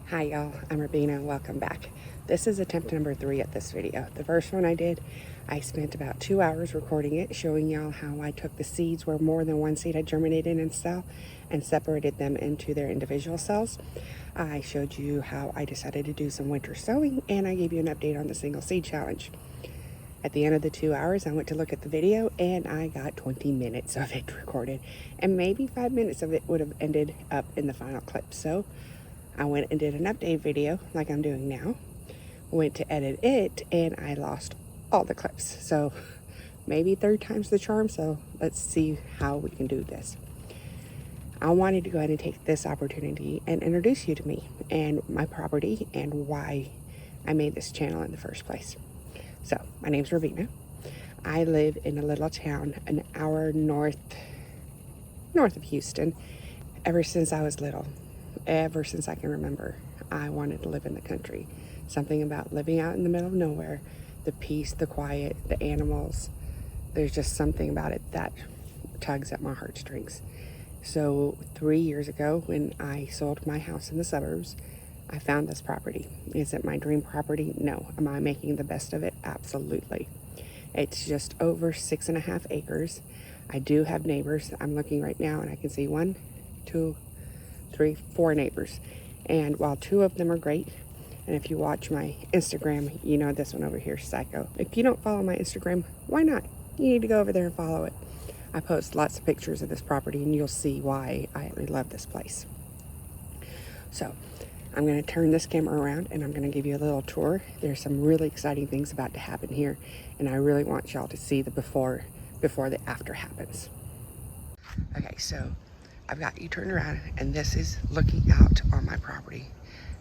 Hi y'all, I'm Rabina and welcome back. This is attempt number 3 at this video. The first one I did, I spent about 2 hours recording it, showing y'all how I took the seeds where more than one seed had germinated in a cell and separated them into their individual cells. I showed you how I decided to do some winter sowing, and I gave you an update on the single seed challenge. At the end of the 2 hours, I went to look at the video and I got 20 minutes of it recorded, and maybe 5 minutes of it would have ended up in the final clip. So I went and did an update video like I'm doing now, went to edit it, and I lost all the clips. So maybe third time's the charm, so let's see how we can do this. I wanted to go ahead and take this opportunity and introduce you to me and my property and why I made this channel in the first place. So my name's Ravina. I live in a little town an hour north of Houston. Ever since I was little, ever since I can remember, I wanted to live in the country. Something about living out in the middle of nowhere, the peace, the quiet, the animals. There's just something about it that tugs at my heartstrings. So 3 years ago, when I sold my house in the suburbs, I found this property. Is it my dream property? No. Am I making the best of it? Absolutely. It's just over 6.5 acres. I do have neighbors. I'm looking right now and I can see 1, 2, 3, 4 neighbors. And while 2 of them are great, and if you watch my Instagram, you know this one over here, Psycho. If you don't follow my Instagram, why not? You need to go over there and follow it. I post lots of pictures of this property and you'll see why I love this place. So I'm going to turn this camera around and I'm going to give you a little tour. There's some really exciting things about to happen here, and I really want y'all to see the before the after happens. Okay, so I've got you turned around and this is looking out on my property.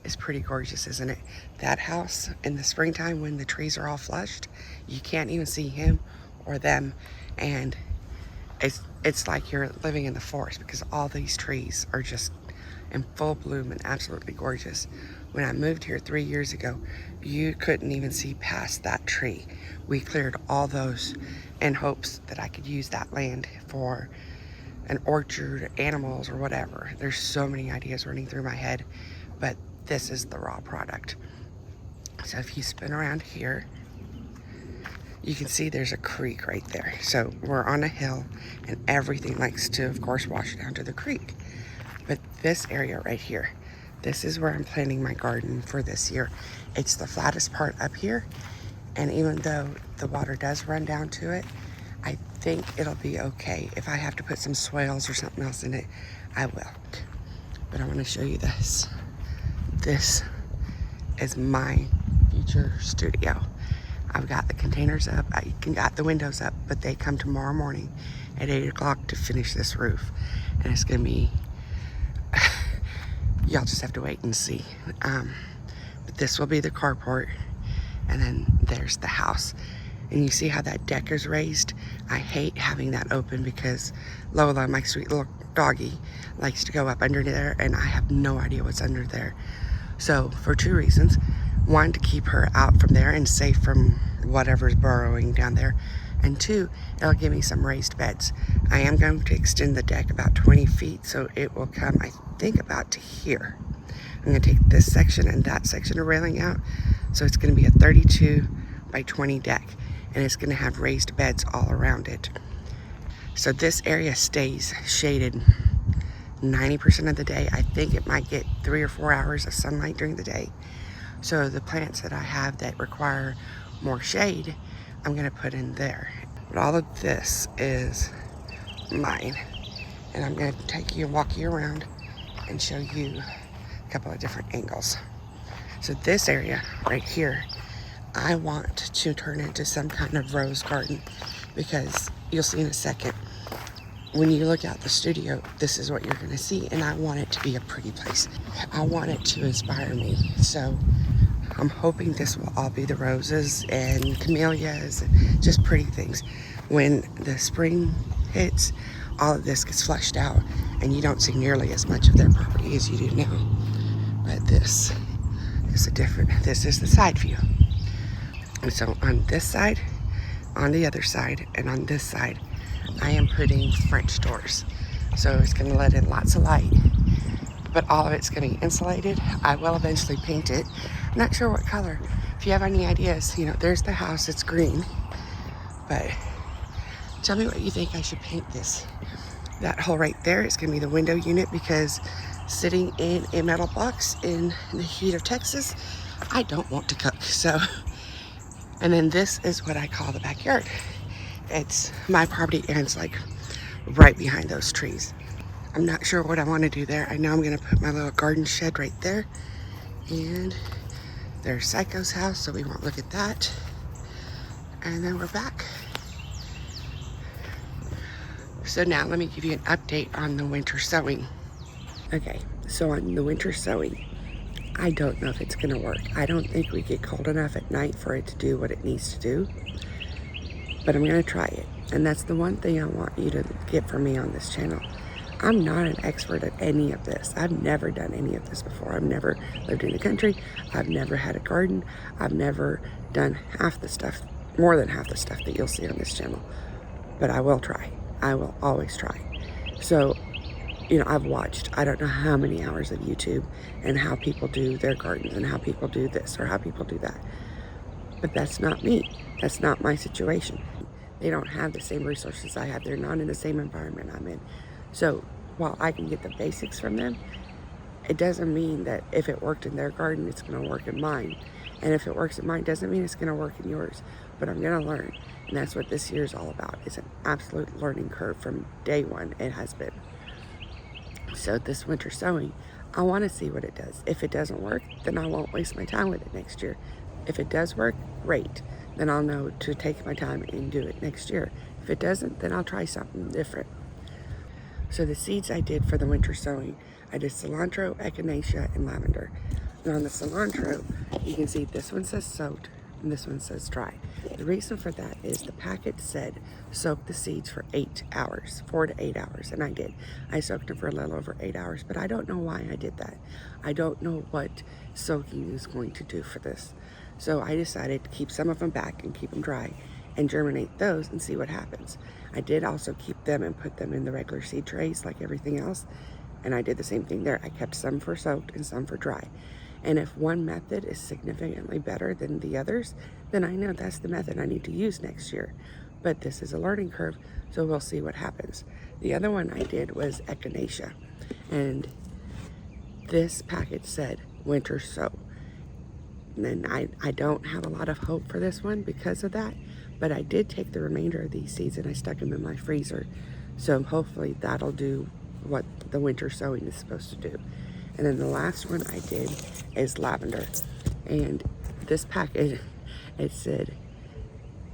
It's pretty gorgeous, isn't it? That house in the springtime when the trees are all flushed, you can't even see him or them, and it's like you're living in the forest because all these trees are just in full bloom and absolutely gorgeous. When I moved here 3 years ago, you couldn't even see past that tree. We cleared all those in hopes that I could use that land for an orchard, animals, or whatever. There's so many ideas running through my head, but this is the raw product. So if you spin around here, you can see there's a creek right there. So we're on a hill and everything likes to, of course, wash down to the creek. But this area right here, this is where I'm planting my garden for this year. It's the flattest part up here, and even though the water does run down to it, I think it'll be okay. If I have to put some swales or something else in it, I will. But I want to show you this. This is my future studio. I've got the containers up, I got the windows up, but they come tomorrow morning at 8 o'clock to finish this roof. And it's gonna be, y'all just have to wait and see. But this will be the carport, and then there's the house. And you see how that deck is raised? I hate having that open because Lola, my sweet little doggy, likes to go up under there, and I have no idea what's under there. So for 2 reasons. 1, to keep her out from there and safe from whatever's burrowing down there. And 2, it'll give me some raised beds. I am going to extend the deck about 20 feet, so it will come, I think, about to here. I'm gonna take this section and that section of railing out. So it's gonna be a 32 by 20 deck, and it's gonna have raised beds all around it. So this area stays shaded 90% of the day. I think it might get 3 or 4 hours of sunlight during the day. So the plants that I have that require more shade, I'm gonna put in there. But all of this is mine. And I'm gonna take you and walk you around and show you a couple of different angles. So this area right here, I want to turn into some kind of rose garden, because you'll see in a second, when you look out the studio, this is what you're gonna see, and I want it to be a pretty place. I want it to inspire me. So I'm hoping this will all be the roses and camellias and just pretty things. When the spring hits, all of this gets flushed out and you don't see nearly as much of their property as you do now. But this is this is the side view. And so on this side, on the other side, and on this side, I am putting French doors. So it's gonna let in lots of light but all of it's going to be insulated. I will eventually paint it. I'm not sure what color. If you have any ideas, you know, there's the house, it's green, but tell me what you think I should paint this. That hole right there is going to be the window unit, because sitting in a metal box in the heat of Texas, I don't want to cook. So, and then this is what I call the backyard. It's my property and it's like right behind those trees. I'm not sure what I want to do there. I know I'm going to put my little garden shed right there. And there's Psycho's house, so we won't look at that. And then we're back. So now let me give you an update on the winter sowing. Okay, so on the winter sowing, I don't know if it's going to work. I don't think we get cold enough at night for it to do what it needs to do. But I'm going to try it. And that's the one thing I want you to get from me on this channel. I'm not an expert at any of this. I've never done any of this before. I've never lived in the country. I've never had a garden. I've never done half the stuff, more than half the stuff that you'll see on this channel. But I will try. I will always try. So, you know, I've watched, I don't know how many hours of YouTube and how people do their gardens and how people do this or how people do that. But that's not me. That's not my situation. They don't have the same resources I have. They're not in the same environment I'm in. So while I can get the basics from them, it doesn't mean that if it worked in their garden, it's going to work in mine. And if it works in mine, doesn't mean it's going to work in yours. But I'm going to learn. And that's what this year is all about. It's an absolute learning curve from day one. It has been. So this winter sowing, I want to see what it does. If it doesn't work, then I won't waste my time with it next year. If it does work, great. Then I'll know to take my time and do it next year. If it doesn't, then I'll try something different. So the seeds I did for the winter sowing, I did cilantro, echinacea, and lavender. And on the cilantro, you can see this one says soaked and this one says dry. The reason for that is the packet said soak the seeds for 8 hours, 4 to 8 hours, and I did. I soaked them for a little over 8 hours, but I don't know why I did that. I don't know what soaking is going to do for this. So I decided to keep some of them back and keep them dry and germinate those and see what happens. I did also keep them and put them in the regular seed trays like everything else, and I did the same thing there. I kept some for soaked and some for dry. And if one method is significantly better than the others, then I know that's the method I need to use next year. But this is a learning curve, so we'll see what happens. The other one I did was echinacea, and this package said winter sow. And I don't have a lot of hope for this one because of that, but I did take the remainder of these seeds and I stuck them in my freezer. So hopefully that'll do what the winter sowing is supposed to do. And then the last one I did is lavender. And this packet, it said,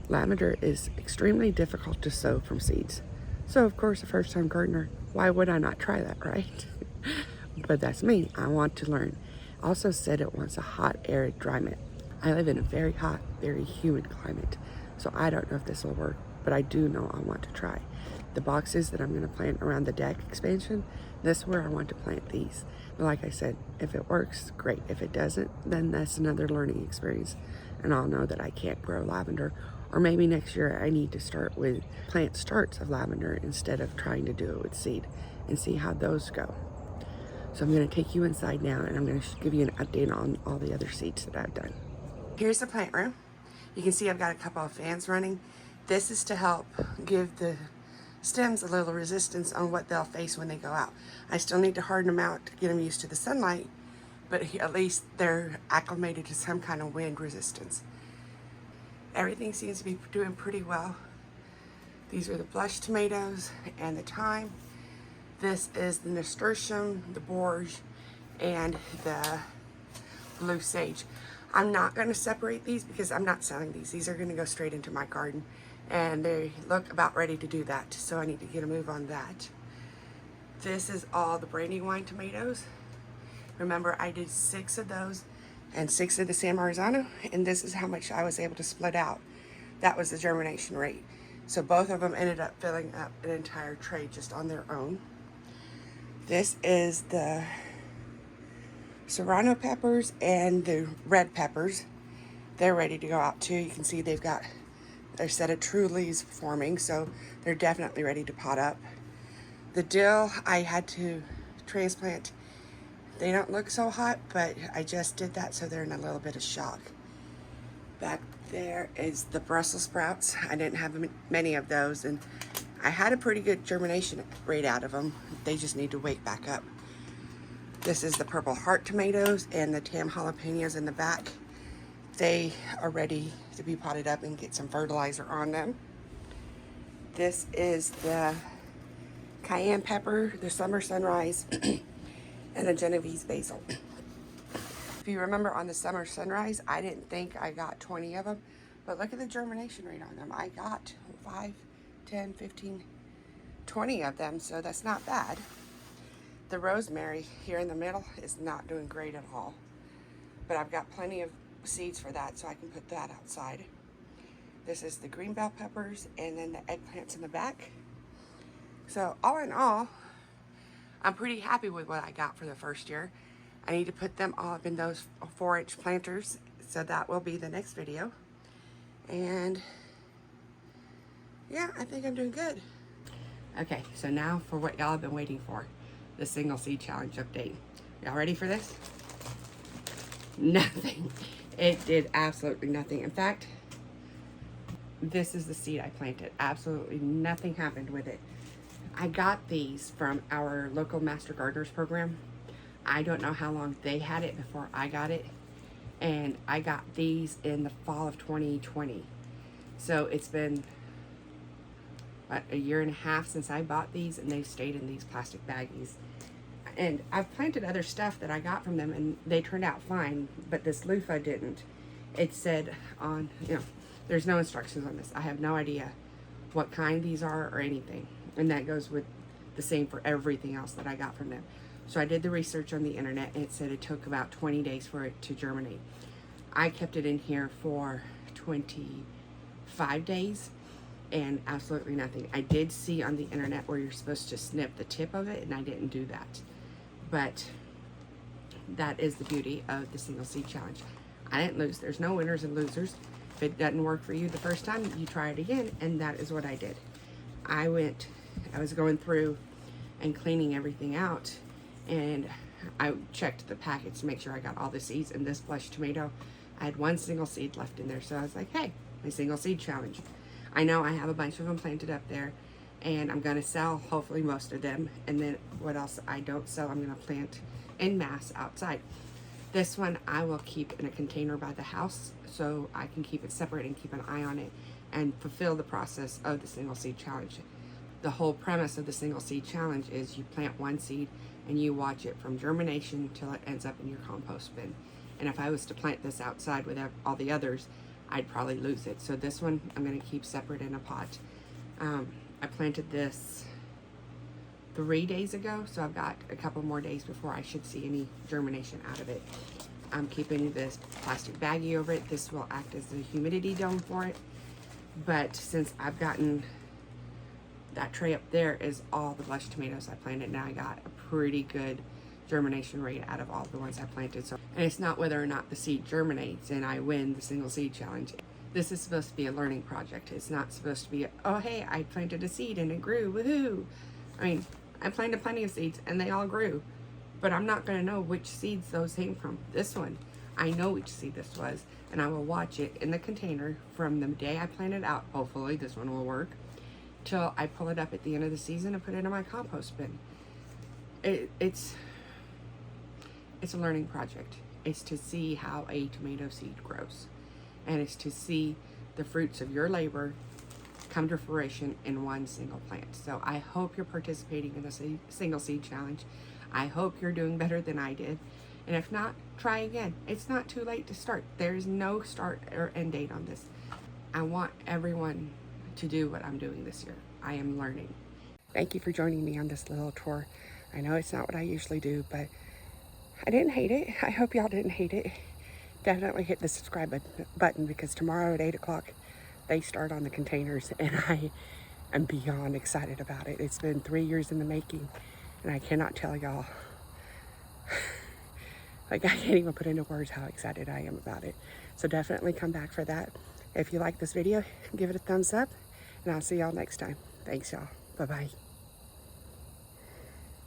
lavender is extremely difficult to sow from seeds. So of course, a first-time gardener, why would I not try that, right? But that's me. I want to learn. Also said it wants a hot, arid climate. I live in a very hot, very humid climate. So I don't know if this will work, but I do know I want to try. The boxes that I'm going to plant around the deck expansion, this is where I want to plant these. But like I said, if it works, great. If it doesn't, then that's another learning experience. And I'll know that I can't grow lavender. Or maybe next year I need to start with plant starts of lavender instead of trying to do it with seed and see how those go. So I'm going to take you inside now and I'm going to give you an update on all the other seeds that I've done. Here's the plant room. You can see I've got a couple of fans running. This is to help give the stems a little resistance on what they'll face when they go out. I still need to harden them out to get them used to the sunlight, but at least they're acclimated to some kind of wind resistance. Everything seems to be doing pretty well. These are the blush tomatoes and the thyme. This is the nasturtium, the borage, and the blue sage. I'm not going to separate these because I'm not selling these. These are going to go straight into my garden, and they look about ready to do that, so I need to get a move on that. This is all the Brandywine tomatoes. Remember, I did 6 of those and 6 of the San Marzano, and this is how much I was able to split out. That was the germination rate. So both of them ended up filling up an entire tray just on their own. This is the serrano peppers and the red peppers. They're ready to go out too. You can see they've got their set of true leaves forming, so they're definitely ready to pot up. The dill I had to transplant They don't look so hot, but I just did that so they're in a little bit of shock. Back there is the Brussels sprouts. I didn't have many of those, and I had a pretty good germination rate out of them. They just need to wake back up. This is the purple heart tomatoes and the tam jalapenos in the back. They are ready to be potted up and get some fertilizer on them. This is the cayenne pepper, the summer sunrise, and the Genovese basil. If you remember on the summer sunrise, I didn't think I got 20 of them, but look at the germination rate on them. I got 5, 10, 15, 20 of them, so that's not bad. The rosemary here in the middle is not doing great at all, but I've got plenty of seeds for that, so I can put that outside. This is the green bell peppers and then the eggplants in the back. So all in all, I'm pretty happy with what I got for the first year. I need to put them all up in those 4-inch planters, so that will be the next video. And yeah, I think I'm doing good. Okay, so now for what y'all have been waiting for, the single seed challenge update. Y'all ready for this? Nothing. It did absolutely nothing. In fact, this is the seed I planted. Absolutely nothing happened with it. I got these from our local Master Gardeners program. I don't know how long they had it before I got it. And I got these in the fall of 2020. So it's been about a year and a half since I bought these, and they've stayed in these plastic baggies. And I've planted other stuff that I got from them, and they turned out fine, but this loofah didn't. It said on, there's no instructions on this. I have no idea what kind these are or anything. And that goes with the same for everything else that I got from them. So I did the research on the internet, and it said it took about 20 days for it to germinate. I kept it in here for 25 days and absolutely nothing. I did see on the internet where you're supposed to snip the tip of it, and I didn't do that. But that is the beauty of the single seed challenge. I didn't lose. There's no winners and losers. If it doesn't work for you the first time, you try it again, and that is what I did. I was going through and cleaning everything out, and I checked the packets to make sure I got all the seeds. And this blush tomato, I had one single seed left in there, so I was like, hey, my single seed challenge. I know I have a bunch of them planted up there, and I'm gonna sell hopefully most of them, and then what else I don't sell, I'm gonna plant en masse outside. This one I will keep in a container by the house so I can keep it separate and keep an eye on it and fulfill the process of the single seed challenge. The whole premise of the single seed challenge is you plant one seed and you watch it from germination till it ends up in your compost bin. And if I was to plant this outside with all the others, I'd probably lose it. So this one I'm going to keep separate in a pot. I planted this 3 days ago, so I've got a couple more days before I should see any germination out of it. I'm keeping this plastic baggie over it. This will act as the humidity dome for it. But since I've gotten that tray up there is all the blush tomatoes I planted, now I got a pretty good germination rate out of all the ones I planted. So, and it's not whether or not the seed germinates and I win the single seed challenge. This is supposed to be a learning project. It's not supposed to be, oh hey, I planted a seed and it grew, woohoo. I mean, I planted plenty of seeds and they all grew, but I'm not going to know which seeds those came from. This one, I know which seed this was, and I will watch it in the container from the day I plant it out. Hopefully this one will work, till I pull it up at the end of the season and put it in my compost bin. It's a learning project. It's to see how a tomato seed grows, and it's to see the fruits of your labor come to fruition in one single plant. So I hope you're participating in the single seed challenge. I hope you're doing better than I did. And if not, try again. It's not too late to start. There's no start or end date on this. I want everyone to do what I'm doing this year. I am learning. Thank you for joining me on this little tour. I know it's not what I usually do, but I didn't hate it. I hope y'all didn't hate it. Definitely hit the subscribe button, because tomorrow at 8 o'clock, they start on the containers, and I am beyond excited about it. It's been 3 years in the making, and I cannot tell y'all, like, I can't even put into words how excited I am about it. So definitely come back for that. If you like this video, give it a thumbs up, and I'll see y'all next time. Thanks, y'all. Bye-bye.